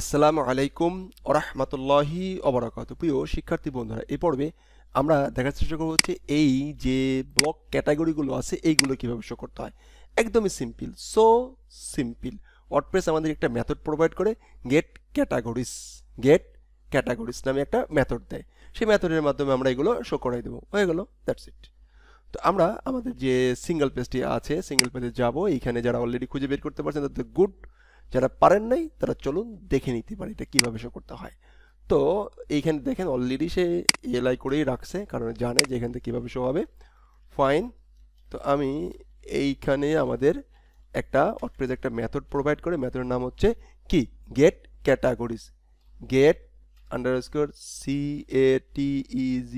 আসসালামু আলাইকুম ওরহমতুল্লাহি অবরাকাত। প্রিয় শিক্ষার্থী বন্ধুরা, এই পর্বে আমরা দেখার চেষ্টা করব হচ্ছে এই যে ব্লক ক্যাটাগরিগুলো আছে এইগুলো কিভাবে শো করতে হয়। একদমই সিম্পল, সো সিম্পল। ওয়ার্ডপ্রেস আমাদের একটা মেথড প্রোভাইড করে, গেট ক্যাটাগরিজ। গেট ক্যাটাগরিজ নামে একটা মেথড দেয়। সেই মেথডের মাধ্যমে আমরা এগুলো শো করাই দেবো। হয়ে গেল, দ্যাটস ইট। তো আমরা আমাদের যে সিঙ্গেল পেজটি আছে, সিঙ্গেল পেজে যাব। এইখানে যারা অলরেডি খুঁজে বের করতে পারছেন তাদের গুড, যারা পারেন নাই তারা চলুন দেখে নিতে পারি এটা কীভাবে শো করতে হয়। তো এইখানে দেখেন অলরেডি সে এলআই করেই রাখছে, কারণ জানে যে এখান থেকে কীভাবে শো হবে। ফাইন। তো আমি এইখানে আমাদের একটা ওয়ার্ডপ্রেস একটা মেথড প্রোভাইড করে, মেথডের নাম হচ্ছে কি get categories. Get underscore CATEGORIES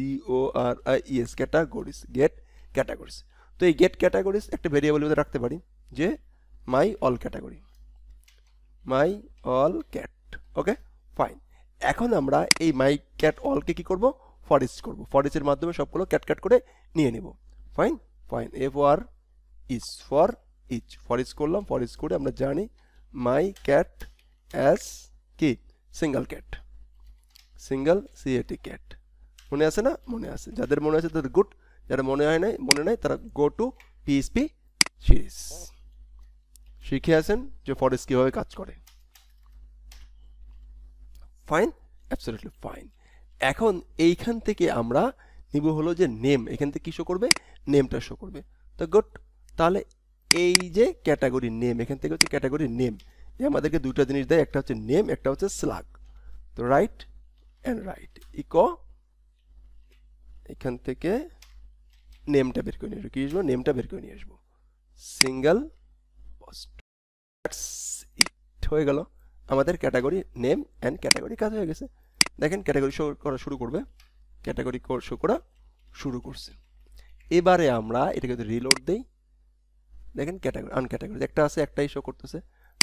categories, get categories. তো এই গেট ক্যাটাগরিজ একটা ভেরিয়েবল মধ্যে রাখতে পারি যে my all category, my all cat. Okay, fine. এখন আমরা এই মাই ক্যাট অলকে কি করব, ফর ইচ করব। ফর ইচের মাধ্যমে সবগুলো ক্যাট ক্যাট করে নিয়ে নেব। Fine fine, FOR each, for each. For each করলাম, ফর ইচ করে আমরা জানি মাই ক্যাট অ্যাজ কি single cat, single CAT cat. মনে আছে না? মনে আছে। যাদের মনে আছে তাদের গুড, যারা মনে হয় নাই, মনে নাই, তারা গো টু PHP সিরিজ। শিখে আছেন যে ফরেস্ট কীভাবে কাজ করে। Fine, absolutely fine. এখন এইখান থেকে আমরা নিব হলো যে নেম। এখান থেকে কি শো করবে? নেমটা শো করবে। তো গুড, তাহলে এই যে ক্যাটাগরি নেম, এখান থেকে হচ্ছে ক্যাটাগরি নেম। আমাদেরকে দুটো জিনিস দেয়, একটা হচ্ছে নেম, একটা হচ্ছে স্লাগ। তো রাইট অ্যান্ড রাইট ইকো, এখান থেকে নেমটা বের করে নিয়ে আসবো। কি আসবো? নেমটা বের করে নিয়ে আসবো। সিঙ্গেল পোস্ট, হয়ে গেল আমাদের ক্যাটাগরি নেম অ্যান্ড ক্যাটাগরি কাজ হয়ে গেছে। দেখেন ক্যাটাগরি শো করা শুরু করবে, ক্যাটাগরি শো করা শুরু করছে। এবারে আমরা এটাকে যদি রিলোড দেই, দেখেন ক্যাটাগরি আনক্যাটাগরি একটা আছে, একটাই শো করতেছে।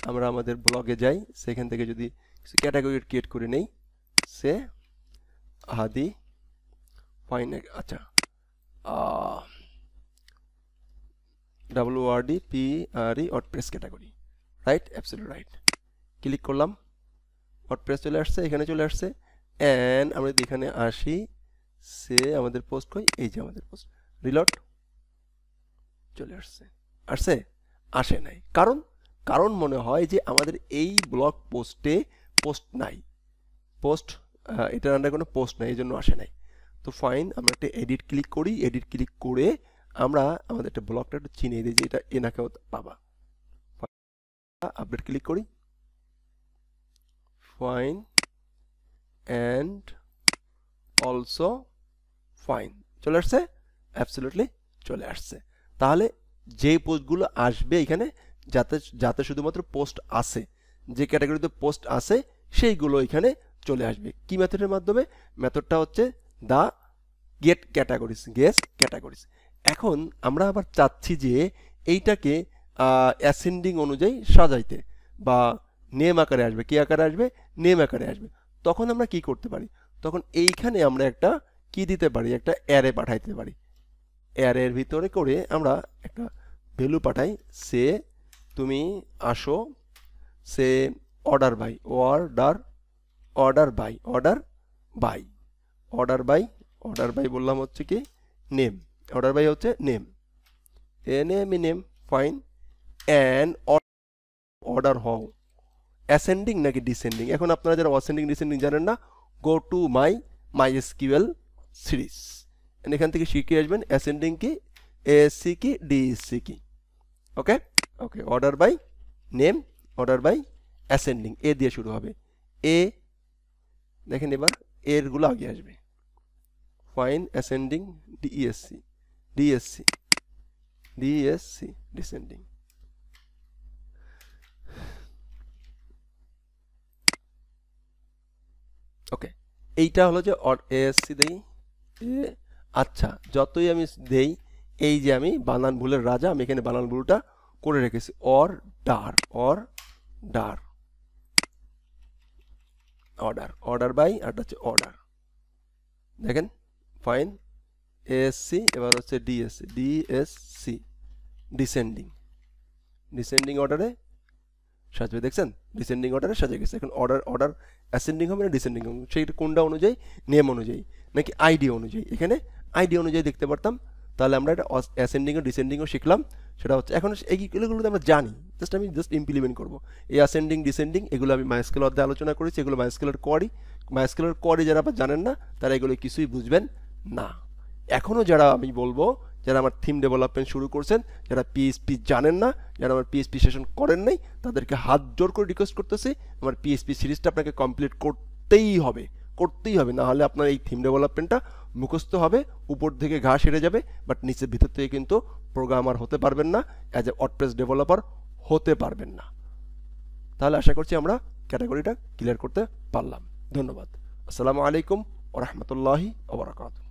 আমরা আমাদের ব্লগে যাই, সেখান থেকে যদি কিছু ক্যাটাগরি ক্রিয়েট করে নেই, সে হাদি ফাইন, আচ্ছা WORDPRE WordPress category, right, absolutely right. Click করলাম, ওয়ার্ডপ্রেস চলে আসছে, এখানে চলে আসছে। অ্যান্ড আমরা যদি এখানে আসি, সে আমাদের পোস্ট কই, এই যে আমাদের পোস্ট, রিলোড, চলে আসছে। আসছে? আসে নাই। কারণ কারণ মনে হয় যে আমাদের এই ব্লগ পোস্টে পোস্ট নাই, পোস্ট এটার আন্ডারে কোনো পোস্ট নাই, এই জন্য আসে নাই। তো ফাইন, আমরা একটা এডিট ক্লিক করি। এডিট ক্লিক করে আমরা আমাদের একটা ব্লগটা একটু চিনিয়ে দিই যে এটা এনাকেও পাবা। আপডেট ক্লিক করি, ফাইন অ্যান্ড অলসো ফাইন, চলে আসছে, অ্যাবসলিউটলি চলে আসছে। তাহলে যে পোস্টগুলো আসবে এখানে, যাতে যাতে শুধুমাত্র পোস্ট আসে, যে ক্যাটাগরিতে পোস্ট আসে সেইগুলো এখানে চলে আসবে। কি মেথডের মাধ্যমে? মেথডটা হচ্ছে দা গেট ক্যাটাগরিজ, গেট ক্যাটাগরিজ। এখন আমরা আবার চাচ্ছি যে এইটাকে অ্যাসেন্ডিং অনুযায়ী সাজাইতে, বা নেম আকারে আসবে। কি আকারে আসবে? নেম আকারে আসবে। তখন আমরা কি করতে পারি? তখন এইখানে আমরা একটা কি দিতে পারি, একটা অ্যারে পাঠাইতে পারি। অ্যারের ভিতরে করে আমরা একটা ভ্যালু পাঠাই, সে তুমি আসো, সে order by, order order by, order by, order by, order by বললাম হচ্ছে কি নেম, অর্ডার বাই হচ্ছে name, name, fine. And order হও অ্যাসেন্ডিং নাকি ডিসেন্ডিং। এখন আপনারা যারা অ্যাসেন্ডিং ডিসেন্ডিং জানেন না, গো টু MySQL সিরিজ, এখান থেকে শিখে আসবেন অ্যাসেন্ডিং কি, ASC কি, DSC কি। Okay okay, order by name, order by ascending, A দিয়ে শুরু হবে। এ দেখেন, এবার এরগুলো আগে আসবে। Fine, ascending, DESC, DSC, DSC, descending. Okay, এইটা হলো যে ASC দেই। আচ্ছা, যতই আমি দেই, এই যে আমি বানান ভুলের রাজা, আমি এখানে বানান ভুলটা করে রেখেছি। Order, order, order, order by, আর হচ্ছে অর্ডার। দেখেন, ফাইন, ASC, এবার হচ্ছে DSC, DSC, ডিসেন্ডিং, ডিসেন্ডিং অর্ডারে সাজবে। দেখছেন ডিসেন্ডিং অর্ডারে সাজা গেছে। এখন অর্ডার অ্যাসেন্ডিং হবে না ডিসেন্ডিং হবে, সেইটা কোনটা অনুযায়ী, নেম অনুযায়ী নাকি আইডি অনুযায়ী? এখানে আইডি অনুযায়ী দেখতে পারতাম। তাহলে আমরা এটা অ্যাসেন্ডিং ও ডিসেন্ডিংও শিখলাম। সেটা হচ্ছে এখন এইগুলো তো আমরা জানি, আমি ইমপ্লিমেন্ট করবো। এই অ্যাসেন্ডিং ডিসেন্ডিং এগুলো আমি মাইস্কেল অধ্যায়ে আলোচনা করেছি, এগুলো মাইস্কেলের কোয়ারি যারা আবার জানেন না তারা এগুলো কিছুই বুঝবেন না। এখনও যারা আমি বলবো যারা আমার থিম ডেভেলপমেন্ট শুরু করছেন, যারা পিএইচপি জানেন না, যারা আমার পিএইচপি সেশন করেন নাই, তাদেরকে হাত জোর করে রিকোয়েস্ট করতেছি আমার পিএইচপি সিরিজটা আপনাকে কমপ্লিট করতেই হবে, না হলে আপনার এই থিম ডেভেলপমেন্টটা মুখস্থ হবে, উপর থেকে ঘাস হেরে যাবে, বাট নিচের ভিতর থেকে কিন্তু প্রোগ্রামার হতে পারবেন না, অ্যাজ এ ওয়ার্ডপ্রেস ডেভেলপার হতে পারবেন না। তাহলে আশা করছি আমরা ক্যাটাগরিটা ক্লিয়ার করতে পারলাম। ধন্যবাদ। আসসালামু আলাইকুম ওয়া রাহমাতুল্লাহি ওয়া বারাকাতুহু।